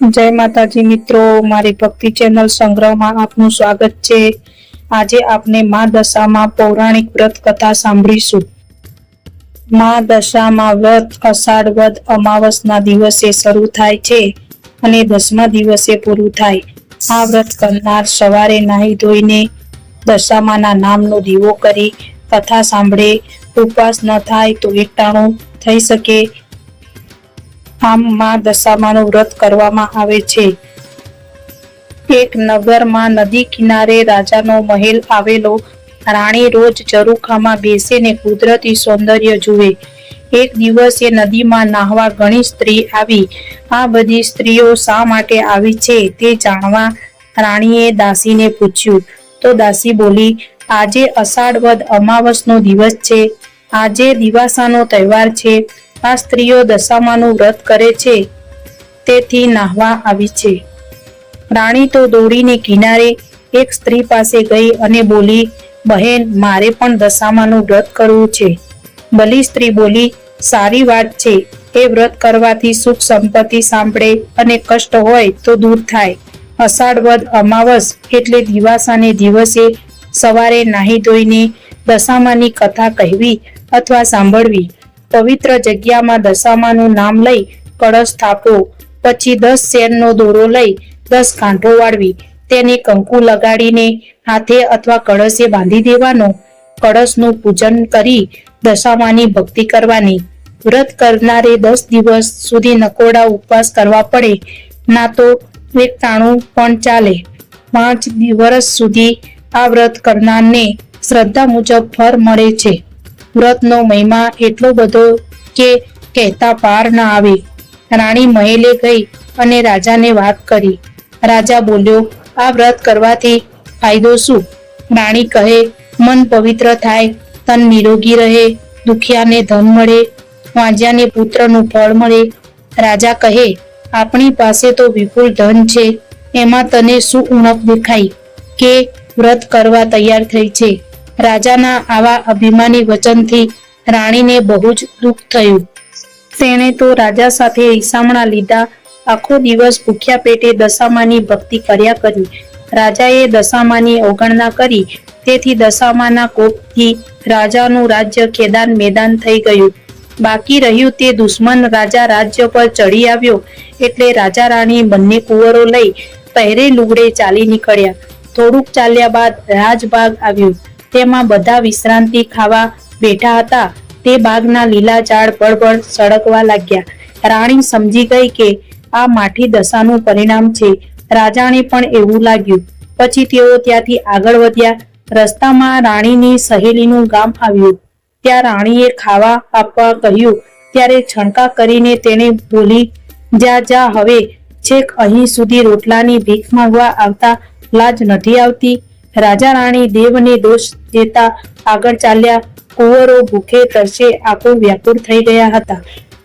જય માતાજી મિત્રો, મારી ભક્તિ ચેનલ સંગ્રહમાં આપનું સ્વાગત છે। આજે આપણે મા દશામાં પૌરાણિક વ્રત કથા સાંભળીશું। મા દશામાં વ્રત અષાઢ વદ અમાવસના દિવસે શરૂ થાય છે અને 10મા દિવસે પૂરું થાય। આ વ્રત કરનાર સવારે નાહી ધોઈને દશામાના નામનો દીવો કરી કથા સાંભળે। ઉપવાસ ન થાય તો એકટાણું થઈ શકે। આમ મા દશામાનું વ્રત કરવામાં આવે છે। એક નગરમાં નદી કિનારે રાજાનો મહેલ આવેલો। રાણી રોજ ઝરૂખામાં બેસીને કુદરતી સૌંદર્ય જુએ। એક દિવસે નદીમાં નાહવા ઘણી સ્ત્રી આવી। આ બધી સ્ત્રીઓ શા માટે આવી છે તે જાણવા રાણીએ દાસીને પૂછ્યું તો દાસી બોલી, આજે અષાઢ વદ અમાવસનો દિવસ છે। આજે દિવાસાનો તહેવાર છે। આ સ્ત્રીઓ દશામાનું વ્રત કરે છે તેથી નાહવા આવી છે। રાણી તો દોડીને કિનારે એક સ્ત્રી પાસે ગઈ અને બોલી, બહેન, મારે પણ દશામાનું વ્રત કરવું છે। ભલી સ્ત્રી બોલી, સારી વાત છે। એ વ્રત કરવાથી સુખ સંપત્તિ સાંપડે અને કષ્ટ હોય તો દૂર થાય। અષાઢ વદ અમાવસ એટલે દિવાસાને દિવસે સવારે નાહી ધોઈને દશામાની કથા કહેવી અથવા સાંભળવી। પવિત્ર જગ્યામાં દશામાનું નામ લઈ કળશ સ્થાપવો। પછી 10 શેરનો દોરો લઈ 10 ગાંઠો વાળવી। તેને કંકુ લગાડીને હાથે અથવા કળશે બાંધી દેવાનો। કળશનું પૂજન કરી દશામાની ભક્તિ કરવાની। વ્રત કરનારે 10 દિવસ સુધી નકોરડા ઉપવાસ કરવા પડે, ના તો એકટાણું પણ ચાલે। 5 વર્ષ સુધી આ વ્રત કરનારને શ્રદ્ધા મુજબ ફળ મળે છે। વ્રતનો મહિમા એટલો બધો કે કહેતા પાર ન આવે। રાણી મહેલે ગઈ અને રાજાને વાત કરી। રાજા બોલ્યો, આ વ્રત કરવાથી ફાયદો શું? રાણી કહે, મન પવિત્ર થાય, તન નિરોગી રહે, દુખિયાને ધન મળે, વાંજ્યાને પુત્રનું ફળ મળે। રાજા કહે, આપણી પાસે તો વિપુલ ધન છે, એમાં તને શું ઉણપ દેખાય કે વ્રત કરવા તૈયાર થઈ છે? રાજાના આવા અભિમાની વચનથી રાણીને બહુ જ દુઃખ થયું। તેણે તો રાજા સાથે રીસામણા લીધા। આખો દિવસ ભૂખ્યા પેટે દશામાની ભક્તિ કર્યા કરી। રાજાએ દશામાની અવગણના કરી, તેથી દશામાના કોપથી રાજાનું રાજ્ય ખેદાન મેદાન થઈ ગયું। બાકી રહ્યું તે દુશ્મન રાજા રાજ્ય પર ચડી આવ્યો એટલે રાજા રાણી બંને કુંવરો લઈ પહેરે લુગડે ચાલી નીકળ્યા। થોડુંક ચાલ્યા બાદ રાજબાગ આવ્યું। તેમાં બધા વિશ્રાંતિ ખાવા બેઠા હતા। તે બાગના લીલા ઝાડ બળબળ સળગવા લાગ્યા। રાણી સમજી ગઈ કે આ માઠી દશાનું પરિણામ છે। રાજાને પણ એવું લાગ્યું। પછી તેઓ ત્યાંથી આગળ વધ્યા। રસ્તામાં રાણીની સહેલીનું ગામ આવ્યું। ત્યાં રાણીએ ખાવા આપવા કહ્યું ત્યારે છણકા કરીને તેણે બોલી, જા જા, હવે છેક અહીં સુધી રોટલાની ભીખ માંગવા આવતા લાજ નથી આવતી? રાજા રાણી દેવને દોષ દેતા આગળ ચાલ્યા। કુંવરો ભૂખે તરસે આકુળ વ્યાકુળ થઈ ગયા હતા।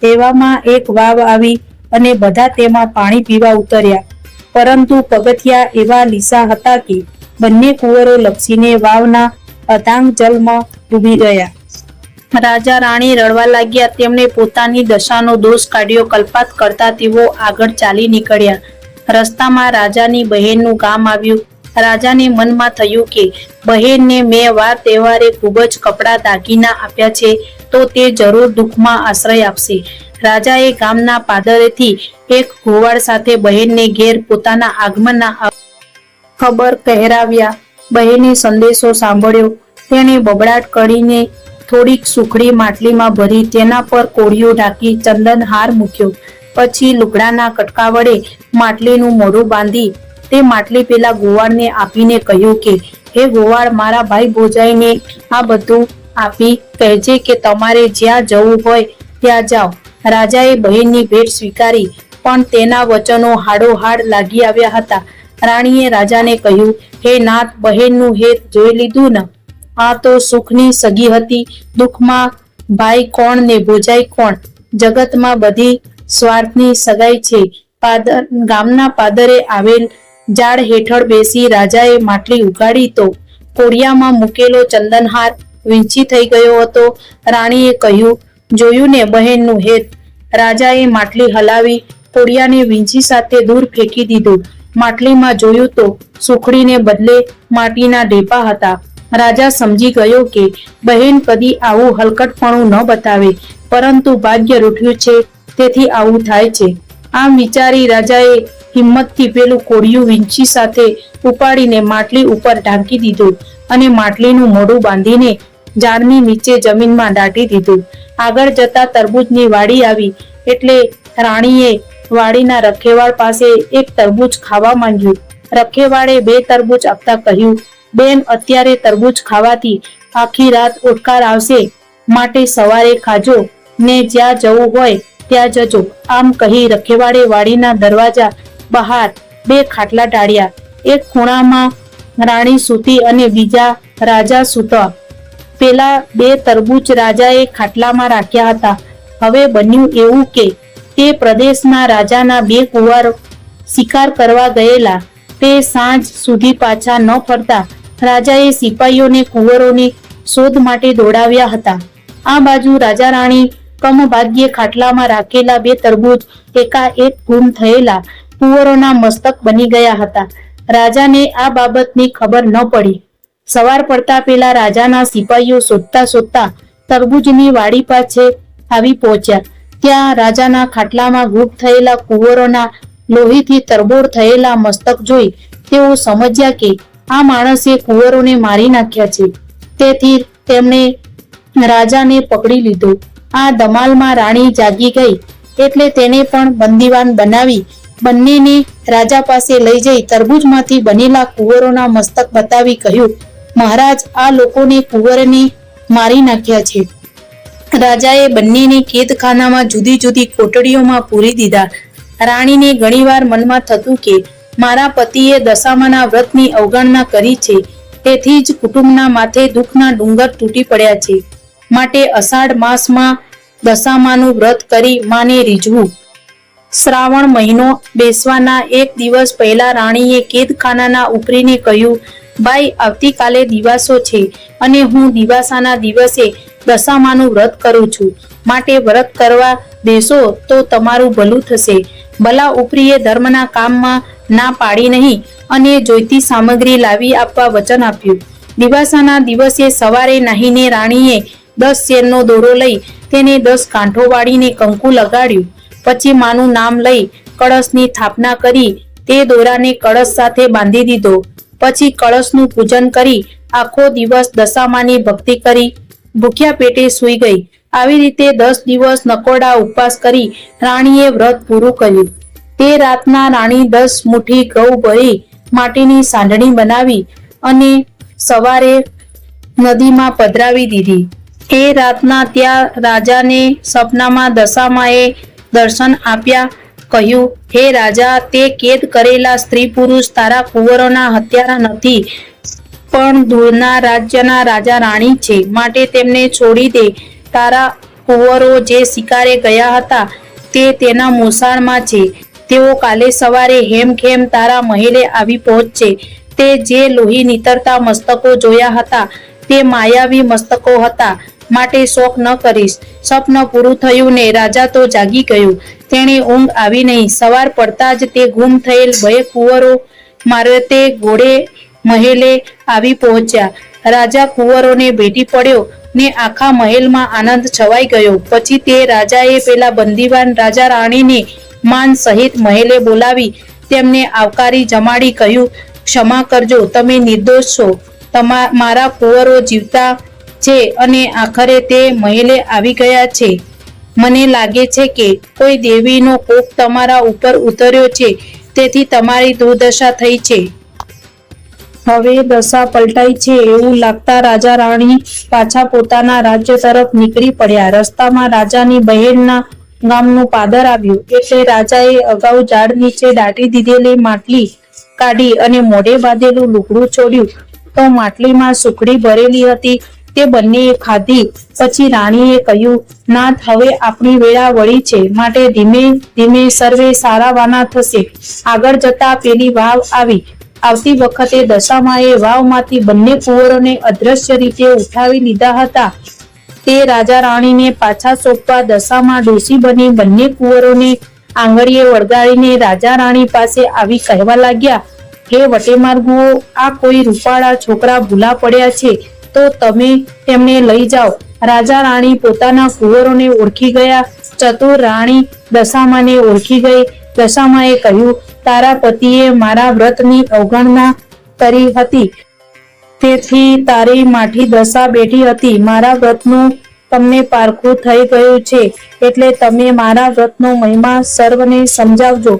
એવામાં એક વાવ આવી અને બધા તેમાં પાણી પીવા ઉતર્યા, પરંતુ પગથિયા એવા લીસા હતા કે બંને કુંવરો લપસીને વાવના અથાંગ જલમાં ડૂબી ગયા। રાજા રાણી રડવા લાગ્યા। તેમણે પોતાની દશાનો દોષ કાઢ્યો। કલ્પાત કરતા તેઓ આગળ ચાલી નીકળ્યા। રસ્તામાં રાજાની બહેનનું ગામ આવ્યું। રાજાને મનમાં થયું કે બહેનને મેં વાર તહેવારે ખૂબ જ કપડાં દાગીના આપ્યા છે તો તે જરૂર દુઃખમાં આશ્રય આપશે। રાજાએ ગામના પાદરેથી એક ગોવાળ સાથે બહેનને ઘેર પોતાના આગમનના ખબર કહેરાવ્યા। બહેને સંદેશો સાંભળ્યો। તેણે બબડાટ કરીને થોડીક સુખડી માટલીમાં ભરી તેના પર કોળિયું ઢાંકી ચંદન હાર મૂક્યો। પછી લુગડાના કટકા વડે માટલીનું મોઢું બાંધી તે માટલી પેલા ગોવાળને આપીને કહ્યું કે, હે ગોવાળ, મારા ભાઈ ભોજાઈને આ બધું આપી કહેજે કે તમારે જ્યાં જવું હોય ત્યાં જાઓ। રાજાએ બહેનની ભેટ સ્વીકારી, પણ તેના વચનો હાડોહાડ લાગી આવ્યા હતા। રાણીએ રાજાને કહ્યું, હે નાથ, બહેનનું હેત જોઈ લીધું ને? આ તો સુખની સગી હતી। દુઃખમાં ભાઈ કોણ ને ભોજાઈ કોણ? જગતમાં બધી સ્વાર્થની સગાઈ છે। ગામના પાદરે આવેલ ઝાડ હેઠળ બેસી રાજાએ માટલી ઉગાડી તો કોળિયામાં મૂકેલો ચંદનહાર વીંછી થઈ ગયો હતો। રાણીએ કહ્યું, જોયું ને બહેનનું હેત? રાજાએ માટલી હલાવી કોડિયાને વીંછી સાથે દૂર ફેંકી દીધું. માટલીમાં જોયું તો સુખડીને બદલે માટીના ઢેપા હતા. રાજા સમજી ગયો કે બહેન કદી આવું હલકટપણું ન બતાવે, પરંતુ ભાગ્ય રૂઠ્યું છે તેથી આવું થાય છે. આમ વિચારી રાજાએ હિંમતથી પેલું કોડિયું વીંછી સાથે ઉપાડીને માટલી ઉપર ઢાંકી દીધું અને માટલીનું મોઢું બાંધીને ઝાડની નીચે જમીનમાં દાટી દીધું. આગળ જતા તરબૂચની વાડી આવી એટલે રાણીએ વાડીના રખેવાળ પાસે એક તરબૂચ ખાવા માંગ્યું. રખેવાળે 2 તરબૂચ આપતા કહ્યું, બેન, અત્યારે તરબૂચ ખાવાથી આખી રાત ઓડકાર આવશે, માટે સવારે ખાજો ને જ્યાં જવું હોય ત્યાં જજો. આમ કહી રખેવાળે વાડીના દરવાજા બહાર 2 ખાટલા ઢાળ્યા. એક ખૂણામાં રાણી સૂતી અને બીજા રાજા સૂતા. પેલા 2 તરબૂચ રાજાએ ખાટલામાં રાખ્યા હતા. હવે બન્યું એવું કે તે પ્રદેશના રાજાના 2 કુંવરો શિકાર કરવા ગયેલા. તે સાંજ સુધી પાછા ન ફરતા રાજાએ સિપાહીઓને કુંવરોની શોધ માટે દોડાવ્યા હતા. આ બાજુ રાજા રાણી કમભાગ્યે ખાટલામાં રાખેલા 2 તરબૂચ એકાએક ગુમ થયેલા કુંવરોના મસ્તક બની ગયા હતા. રાજાને આ બાબતની ખબર ન પડી. સવાર પડતા પેલા રાજાના સિપાહીઓ શોધતા શોધતા તરબૂચની વાડી પાસે આવી પહોંચ્યા. ત્યાં રાજાના ખાટલામાં ગુમ થયેલા કુંવરોના લોહીથી તરબોળ થયેલા મસ્તક જોઈ તેઓ સમજ્યા કે આ માણસે કુંવરોને મારી નાખ્યા છે. તેથી તેમણે રાજાને પકડી લીધો. આ ધમાલમાં રાણી જાગી ગઈ એટલે તેને પણ બંદીવાન બનાવી બંનેને રાજા પાસે લઈ જઈ તરબૂચમાંથી બનેલા કુંવરોના મસ્તક બતાવી કહ્યું, મહારાજ, આ લોકોને કુંવરને મારી નાખ્યા છે. રાજાએ બંનેને કેદખાનામાં જુદી જુદી કોટડીઓમાં પૂરી દીધા. રાણીને ઘણીવાર મનમાં થતું કે મારા પતિએ દશામાના વ્રતની અવગણના કરી છે, તેથી જ કુટુંબના માથે દુઃખના ડુંગર તૂટી પડ્યા છે. માટે અષાઢ માસમાં દશામાનું વ્રત કરી માને રીઝવું. શ્રાવણ મહિનો બેસવાના 1 દિવસ પહેલા રાણીએ કેદખાનાના ઉપરીને કહ્યું, ભાઈ, આવતીકાલે દિવાસો છે અને હું દિવાસાના દિવસે દશામાનું વ્રત કરું છું, માટે વ્રત કરવા દેશો તો તમારું ભલું થશે. ભલા ઉપરીએ ધર્મના કામમાં ના પાડી નહીં અને જોઈતી સામગ્રી લાવી આપવા વચન આપ્યું. દિવાસાના દિવસે સવારે નાહીને રાણીએ 10 શેરનો દોરો લઈ તેને 10 કાંઠો વાળીને કંકુ લગાડ્યું. પછી માનું નામ લઈ કળશની સ્થાપના કરી તે દોરાને કળશ સાથે બાંધી દીધો. પછી કળશનું પૂજન કરી આખો દિવસ દશામાની ભક્તિ કરી ભૂખ્યા પેટે સૂઈ ગઈ. આવી રીતે 10 દિવસ નકોડા ઉપવાસ કરી રાણીએ વ્રત પૂરું કર્યું. તે રાતના રાણી 10 મુઠ્ઠી ઘઉં ભરી માટીની સાંઢણી બનાવી અને સવારે નદીમાં પધરાવી દીધી. એ રાતના ત્યાં રાજાને સપનામાં દશામાએ દર્શન આપ્યા. કહ્યું, હે રાજા, તે કેદ કરેલા સ્ત્રી પુરુષ તારા કુંવરોના હત્યારા નથી, પણ દૂરના રાજ્યના રાજા રાણી છે, માટે તેમને છોડી દે. તારા કુંવરો જે શિકારે ગયા હતા તે તેના મોસાળમાં છે. તેઓ કાલે સવારે હેમખેમ તારા મહેલે આવી પહોંચશે. તે જે લોહી નીતરતા મસ્તકો જોયા હતા તે માયાવી મસ્તકો હતા, માટે શોક ન કરીશ. સ્વપ્ન પૂરું થયું ને રાજા તો જાગી ગયો. તેણે ઊંઘ આવી નહીં. સવાર પડતા જ તે ગુમ થયેલ 2 કુંવરો મારતે ઘોડે મહેલે આવી પહોંચ્યા. રાજા કુંવરોને ભેટી પડ્યો ને આખા મહેલમાં આનંદ છવાઈ ગયો. પછી તે રાજાએ પેલા બંદીવાન રાજા રાણીને માન સહિત મહેલે બોલાવી તેમને આવકારી જમાડી કહ્યું, ક્ષમા કરજો, તમે નિર્દોષ છો. મારા કુંવરો જીવતા છે અને આખરે તે મહેલે આવી ગયા છે. મને લાગે છે કે કોઈ દેવીનો કોપ તમારા ઉપર ઉતર્યો છે, તેથી તમારી દુર્દશા થઈ છે. હવે દશા પલટાઈ છે એવું લાગતા રાજા રાણી પાછા પોતાના રાજ્ય તરફ નીકળી પડ્યા. રસ્તામાં રાજાની બહેનના ગામનું પાદર આવ્યું એટલે રાજાએ અગાઉ ઝાડ નીચે દાટી દીધેલી માટલી કાઢી અને મોઢે બાંધેલું લુગડું છોડ્યું તો માટલીમાં સુખડી ભરેલી હતી તે બંનેએ ખાધી. પછી રાણીએ કહ્યું, નાથ, હવે આપણી વેળા વળી છે, માટે ધીમે ધીમે સર્વે સારાવાના થશે. આગળ જતા પેલી વાવ આવી. આવતી વખતે દશામાએ વાવમાંથી બંને કુંવરોને અદ્રશ્ય રીતે ઉઠાવી લીધા હતા. તે રાજા રાણીને પાછા સોંપવા દશામાં ડોશી બની બંને કુંવરોને આંગળીએ વળગાડીને રાજા રાણી પાસે આવી કહેવા લાગ્યા, હે વટેમાર્ગુઓ, આ કોઈ રૂપાળા છોકરા ભૂલા પડ્યા છે, તો તમે તેમને લઈ જાઓ. રાજા રાણી પોતાના કુંવરોને ઓળખી ગયા. ચતુર રાણી દશામાને ઓળખી ગઈ. દશામાએ કહ્યું, તારા પતિએ મારા વ્રતની અવગણના કરી હતી, તેથી તારી માઠી દશા બેઠી હતી. મારા વ્રતનું તમને પારખું થઈ ગયું છે, એટલે તમે મારા વ્રતનો મહિમા સર્વને સમજાવજો.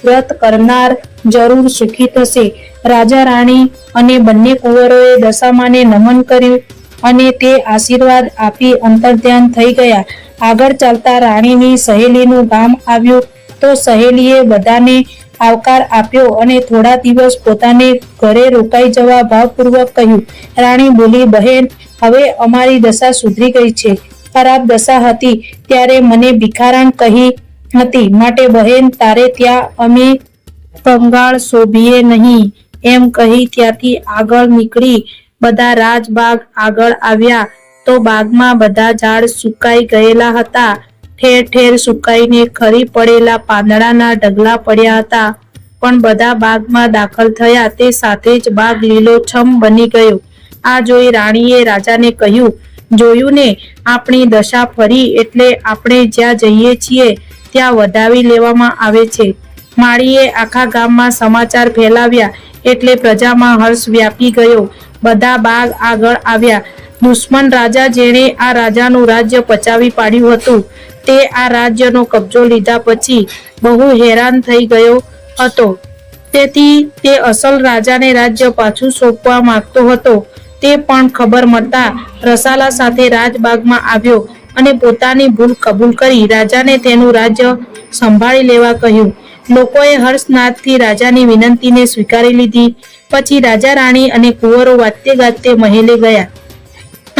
વ્રત કરનાર જરૂર સુખી થશે. રાજા રાણી અને બંને કુંવરોએ દશામાને નમન કર્યું અને તે આશીર્વાદ આપી અંતર્ધ્યાન થઈ ગયા. આગળ ચાલતા રાણીની સહેલીનું ગામ આવ્યું તો સહેલીએ બધાને આવકાર આપ્યો અને થોડા દિવસ પોતાને ઘરે રોકાઈ જવા ભાવપૂર્વક કહ્યું. રાણી બોલી, બહેન, હવે અમારી દશા સુધરી ગઈ છે. ખરાબ દશા હતી ત્યારે મને ભિખારણ કહી હતી, માટે બહેન તારે ત્યાં અમે કંગાળ શોભીએ નહીં, એમ કહી ત્યાંથી આગળ નીકળી બધા રાજબાગ આગળ આવ્યા તો બાગમાં બધા ઝાડ સુકાઈ ગયેલા હતા. ઠેર ઠેર સુકાઈને ખરી પડેલા પાંદડાના ઢગલા પડ્યા હતા. પણ બધા બાગમાં દાખલ થયા તે સાથે જ બાગ લીલોછમ બની ગયો. આ જોઈ રાણીએ રાજાને કહ્યું, જોયું ને, આપણી દશા ફરી, એટલે આપણે જ્યાં જઈએ છીએ ત્યાં વધાવી લેવામાં આવે છે. માળીએ આખા ગામમાં સમાચાર ફેલાવ્યા એટલે પ્રજામાં હર્ષ વ્યાપી ગયો. બધા બાગ આગળ આવ્યા. દુશ્મન રાજા, જેણે આ રાજાનું રાજ્ય પચાવી પાડ્યું હતું, તે આ રાજ્યનો કબજો લીધા પછી બહુ હેરાન થઈ ગયો હતો. તેથી તે અસલ રાજાને રાજ્ય પાછું સોંપવા માંગતો હતો. તે પણ ખબર મળતા રસાલા સાથે રાજબાગમાં આવ્યો અને પોતાની ભૂલ કબૂલ કરી રાજાને તેનું રાજ્ય સંભાળી લેવા કહ્યું. લોકોએ હર્ષનાદથી રાજાની વિનંતીને સ્વીકારી લીધી. પછી રાજા રાણી અને કુંવરો વાતે ગાતે મહેલે ગયા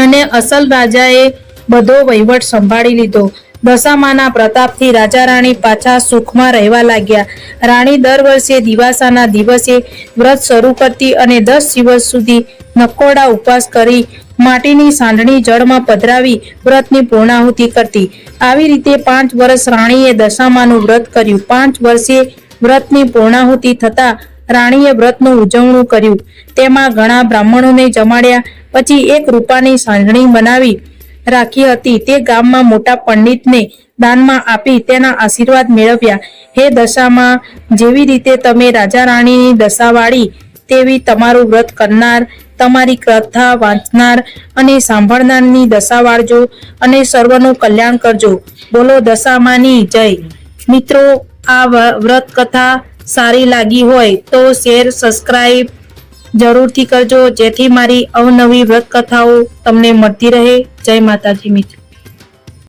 અને અસલ રાજાએ બધો વહીવટ સંભાળી લીધો. દશામાના પ્રતાપથી રાજા રાણી પાછા સુખમાં રહેવા લાગ્યા. રાણી દર વર્ષે દિવાસાના દિવસે વ્રત શરૂ કરતી અને 10 દિવસ સુધી નકોરડા ઉપવાસ કરી માટીની સાંઢણી જળમાં પધરાવી વ્રતની પૂર્ણાહુતિ કરતી. આવી રીતે 5 વર્ષ રાણીએ દશામાનું વ્રત કર્યું. 5 વર્ષે વ્રતની પૂર્ણાહુતિ થતા રાણીએ વ્રતનું ઉજવણું કર્યું. તેમાં ઘણા બ્રાહ્મણોને જમાડ્યા. પછી એક રૂપાની સાંઢણી બનાવી રાખી હતી, તે ગામમાં મોટા પંડિતને દાનમાં આપી તેના આશીર્વાદ મેળવ્યા. હે દશામાં, જેવી રીતે તમે રાજા રાણીની દશા વાળી, તેવી તમારું વ્રત કરનાર, તમારી કથા વાંચનાર અને સાંભળનારની દશા વાળજો અને સર્વનું કલ્યાણ કરજો. બોલો દશામાની જય. મિત્રો, આ વ્રત કથા સારી લાગી હોય તો શેર, સબસ્ક્રાઇબ જરૂરથી કરજો, જેથી મારી અવનવી વ્રત કથાઓ તમને મળતી રહે. જય માતાજી મિત્રો.